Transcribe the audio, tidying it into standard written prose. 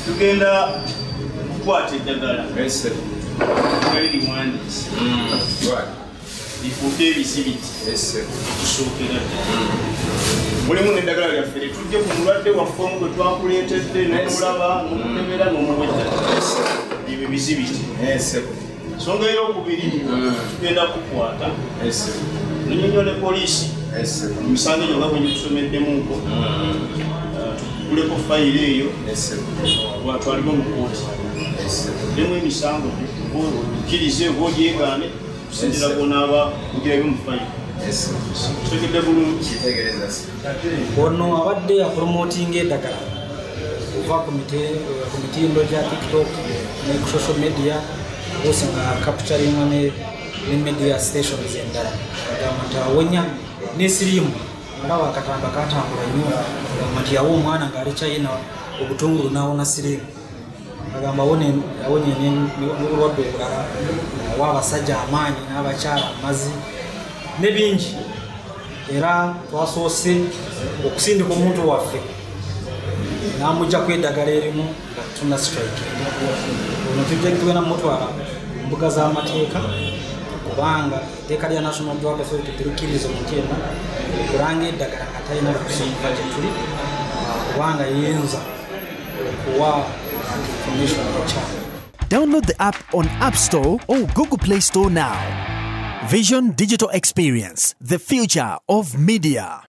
tugenda kukwata eddagala liwandiise lifuuke ebisibiti okusookera mulimu n'eddagala lyaffe litujje ku mulwadde waffe omu gwe twakuleetedde n'omulaba n'omukebera n'omuwedda ebyo bizibiti. Ensonga ey'okubiri tugenda kukwata nenyonyola poliisi emisango egyo nga bwe gitusomeddemuko tukuleko fayiro eyo twalime mu kooti demu emisango okkirize oba ogyegaane kusinzira gonaaba ogirabe mu fayiro. Kitegedde bulungi. Ono abadde yapromotinga eddagala okuva ku mitindo gya TikTok ne ku social media bose nga capturinga ne media stations endala agamba nti awonya n'esiriimu alaba akatamba katambula nnyo agamba nti yawa omwana ng'ali China obutungulu n'awona siriimu agamba awonye n'obulwadde obulala awa abasajja amaanyi n'abakyala amazzi ne bingi era twasoose okusindika omuntu waffe n'amujja ku eddagala erimu nga tuna strike ono tujja tugenda mutwala mbuga z'amateeka kubanga etteeka lya National Drug Authority terikkiriza omuntu yenna okulanga eddagala nga talina lukusa gye tuli kubanga yinza okuwa information ekyama. Download the app on App Store or Google Play Store now. Vision Digital Experience, the future of media.